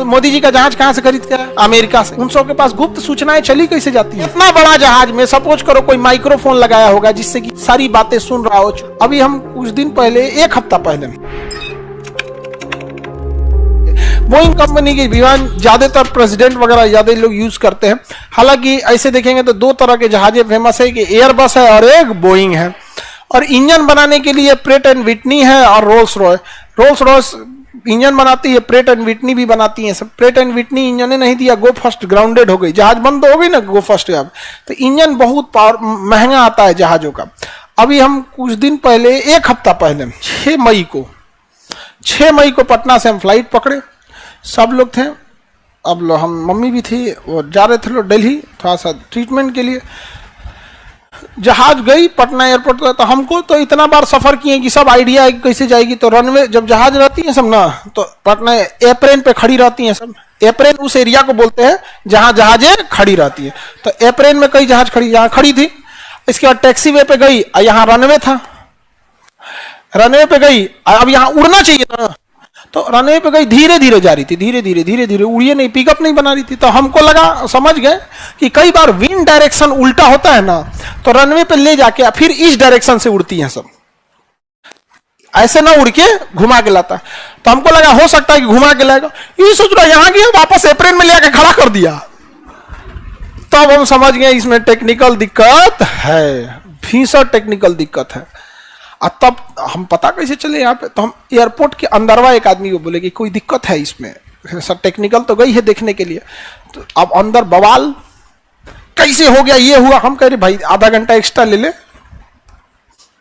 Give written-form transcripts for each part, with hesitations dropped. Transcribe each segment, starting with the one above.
मोदी जी का जहाज कहां से खरीद के आया? अमेरिका से। उन सबके पास गुप्त सूचनाएं चली कैसे जाती है? इतना बड़ा जहाज में सपोज करो कोई माइक्रोफोन लगाया होगा जिससे कि सारी बातें सुन रहा हो। अभी हम कुछ दिन पहले, एक हफ्ता पहले, बोइंग कंपनी के विमान ज्यादातर प्रेसिडेंट वगैरह ज्यादा लोग यूज करते हैं। हालांकि ऐसे देखेंगे तो दो तरह के जहाजें फेमस है कि एयरबस है और एक बोइंग है। और इंजन बनाने के लिए प्रेट एंड विटनी है और Rolls Royce. Rolls Royce engine बनाती है, प्रेट एंड विटनी भी बनाती है। सब प्रेट एंड विटनी इंजन ने नहीं दिया, गो फर्स्ट ग्राउंडेड हो गई, जहाज बंद हो गई ना गो फर्स्ट। अब तो इंजन बहुत महंगा आता है जहाजों का। अभी हम कुछ दिन पहले, एक हफ्ता पहले, 6 मई को पटना से हम फ्लाइट पकड़े। सब लोग थे, अब हम मम्मी भी थी, वो जा रहे थे लोग दिल्ली थोड़ा सा ट्रीटमेंट के लिए। जहाज गई पटना एयरपोर्ट तो हमको तो इतना बार सफर किए कि सब आइडिया है कि कैसे जाएगी। तो रनवे जब जहाज रहती है सब ना, तो पटना एयरप्लेन पे खड़ी रहती है सब। एयरप्लेन उस एरिया को बोलते हैं जहां जहाजें खड़ी रहती है। तो एयरप्लेन में कई जहाज खड़ी, यहाँ खड़ी थी। इसके बाद टैक्सी वे पे गई, यहाँ रनवे था, रनवे पे गई। अब यहाँ उड़ना चाहिए था, तो रनवे पे गई, धीरे धीरे जा रही थी, धीरे धीरे उड़िए नहीं, पिकअप नहीं बना रही थी। तो हमको लगा, समझ गए कि कई बार विंड डायरेक्शन उल्टा होता है ना, तो रनवे पे ले जाके फिर इस डायरेक्शन से उड़ती हैं सब, ऐसे ना उड़ के घुमा के लाता है। तो हमको लगा हो सकता है कि घुमा के लाएगा। ये सोच रहा यहाँ गया, वापस अप्रैल में ले आके खड़ा कर दिया। तब हम समझ गए इसमें टेक्निकल दिक्कत है, भीषण टेक्निकल दिक्कत है। और तब हम पता कैसे चले यहाँ पे, तो हम एयरपोर्ट के अंदरवा एक आदमी को बोले कि कोई दिक्कत है इसमें, सर टेक्निकल तो गई है देखने के लिए। तो अब अंदर बवाल कैसे हो गया, ये हुआ। हम कह रहे भाई आधा घंटा एक्स्ट्रा ले ले,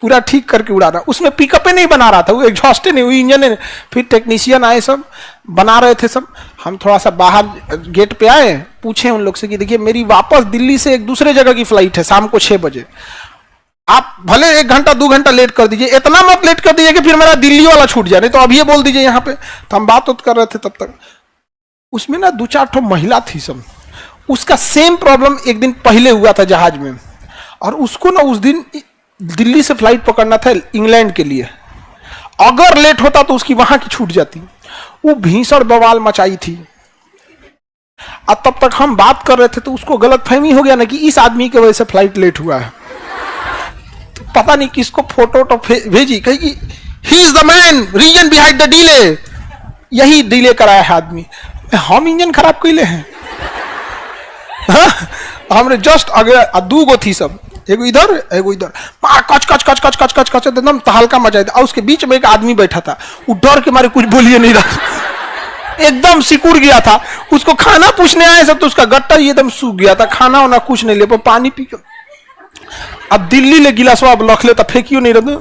पूरा ठीक करके उड़ाना। उसमें पिकअप नहीं बना रहा था, वो एग्जॉस्ट नहीं हुई इंजन। फिर टेक्नीशियन आए, सब बना रहे थे सब। हम थोड़ा सा बाहर गेट पे आए, पूछे उन लोग से कि देखिए मेरी वापस दिल्ली से एक दूसरे जगह की फ्लाइट है शाम को 6 बजे, आप भले 1 घंटा 2 घंटा लेट कर दीजिए, इतना मत लेट कर दीजिए कि फिर मेरा दिल्ली वाला छूट जाए, नहीं तो अभी ये बोल दीजिए यहाँ पे। तो हम बात कर रहे थे तब तक उसमें ना 2-4 ठो महिला थी सब। उसका सेम प्रॉब्लम एक दिन पहले हुआ था जहाज में, और उसको ना उस दिन दिल्ली से फ्लाइट पकड़ना था इंग्लैंड के लिए। अगर लेट होता तो उसकी वहां की छूट जाती। वो भीषण बवाल मचाई थी। और तब तक हम बात कर रहे थे तो उसको गलतफहमी हो गया ना कि इस आदमी की वजह से फ्लाइट लेट हुआ है। तो पता नहीं किसको फोटो भेजी, कही he is the main reason behind the delay, यही डिले कराया है आदमी। हम इंजन खराब कैले हैं। हमने जस्ट अगर 2 गो थी सब, एगो इधर एगो इधर, कच कच कच कच कच कच कच एकदम तहलका मचा था। और उसके बीच में एक आदमी बैठा था, वो डर के मारे कुछ बोलिए नहीं रहा, एकदम सिकुड़ गया था। उसको खाना पूछने आए सब तो उसका गट्टा ये एकदम सूख गया था, खाना वाना कुछ नहीं ले पर पानी पी के अब दिल्ली ले गिलास अब रख ले तो फेंकियो नहीं रहता,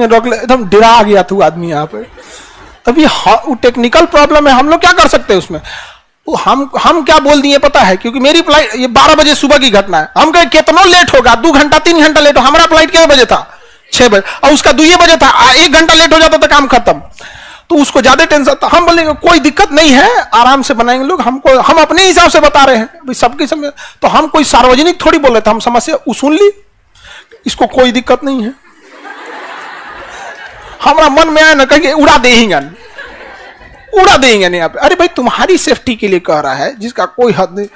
रख ले, एकदम डरा गया था आदमी यहाँ पे। अभी वो टेक्निकल प्रॉब्लम है, हम लोग क्या कर सकते हैं उसमें। हम क्या बोल दिए पता है, क्योंकि मेरी फ्लाइट ये 12 बजे सुबह की घटना है। हम कहे कितना लेट होगा, 2 घंटा 3 घंटा लेट हो। हमारा फ्लाइट कितने बजे था, 6 बजे, और उसका 2 बजे था। 1 घंटा लेट हो जाता था काम खत्म, तो उसको ज्यादा टेंशन था। हम बोलेंगे कोई दिक्कत नहीं है, आराम से बनाएंगे लोग, हमको हम अपने हिसाब से बता रहे हैं भाई, सबके समय। तो हम कोई सार्वजनिक थोड़ी बोल रहे थे, हम समस्या सुन ली, इसको कोई दिक्कत नहीं है। हमारा मन में आया ना कहीं उड़ा देंगे, उड़ा देंगे नहीं यहाँ पे। अरे भाई तुम्हारी सेफ्टी के लिए कह रहा है, जिसका कोई हद नहीं।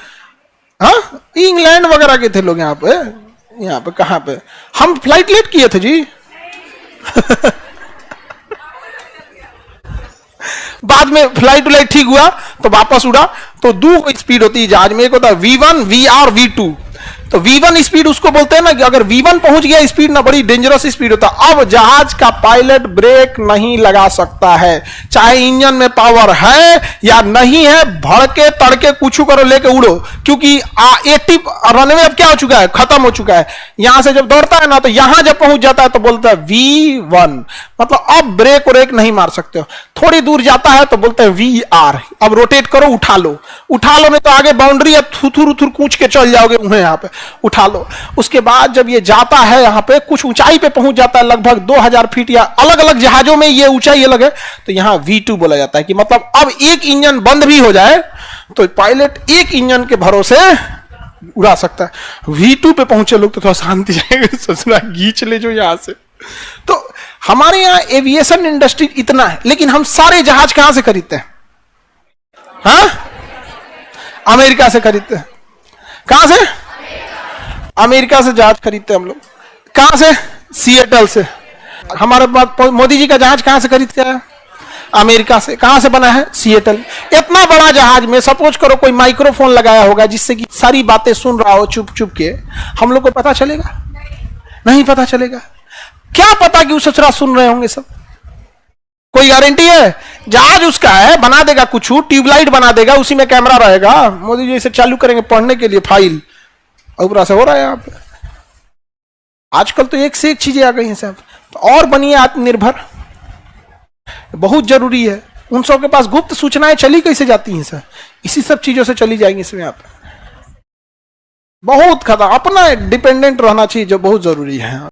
हाँ, इंग्लैंड वगैरह के थे लोग यहाँ पे कहाँ पे, हम फ्लाइट लेट किए थे जी। बाद में फ्लाइट ठीक हुआ तो वापस उड़ा। तो 2 स्पीड होती है जहाज में, एक होता है V1 VR V2। तो V1 स्पीड उसको बोलते हैं ना कि अगर V1 पहुंच गया स्पीड ना, बड़ी डेंजरस स्पीड होता है। अब जहाज का पायलट ब्रेक नहीं लगा सकता है, चाहे इंजन में पावर है या नहीं है, भड़के तड़के कुछ करो लेके उड़ो, क्योंकि 80 रनवे अब क्या हो चुका है, खत्म हो चुका है। यहां से जब दौड़ता है ना, तो यहां जब पहुंच जाता है तो बोलता है V1, मतलब अब ब्रेक व्रेक नहीं मार सकते हो। थोड़ी दूर जाता है तो बोलते हैं VR, अब रोटेट करो, उठा लो नहीं तो आगे बाउंड्री अब थुथुर उथुर कूच के चल जाओगे उन्हें, यहाँ पे उठा लो। उसके बाद जब ये जाता है यहाँ पे कुछ ऊंचाई पे पहुंच जाता है, लगभग 2000 फीट, या अलग अलग जहाजों में ये ऊंचाई अलग है, तो यहाँ V2 बोला जाता है कि मतलब अब एक इंजन बंद भी हो जाए तो पायलट एक इंजन के भरोसे उड़ा सकता है। V2 पे पहुंचे लोग तो थोड़ा शांति जाएगा, ससुरा गीच ले जो यहां से। तो हमारे यहाँ एविएशन इंडस्ट्री इतना है, लेकिन हम सारे जहाज कहां से खरीदते हैं, हाँ, अमेरिका से खरीदते हैं। कहां से? अमेरिका से जहाज खरीदते हैं हम लोग। कहां से? सिएटल से। हमारे पास मोदी जी का जहाज कहां से खरीद के आया? अमेरिका से। कहां से बना है? सिएटल। इतना बड़ा जहाज में सपोज करो कोई माइक्रोफोन लगाया होगा जिससे कि सारी बातें सुन रहा हो चुप चुप के, हम लोग को पता चलेगा? नहीं पता चलेगा। क्या पता कि उस सचरा सुन रहे होंगे सब? कोई गारंटी है? जहाज उसका है, बना देगा कुछ, ट्यूबलाइट बना देगा, उसी में कैमरा रहेगा। मोदी जी इसे चालू करेंगे पढ़ने के लिए फाइल, ऊपर से हो रहा है यहाँ पे। आजकल तो एक से एक चीजें आ गई हैं साहब। तो और बनिए आत्मनिर्भर, बहुत जरूरी है। उन सबके पास गुप्त सूचनाएं चली कैसे जाती हैं सर? इसी सब चीजों से चली जाएंगी इसमें। आप बहुत खतरा, अपना डिपेंडेंट रहना चाहिए जो बहुत जरूरी है।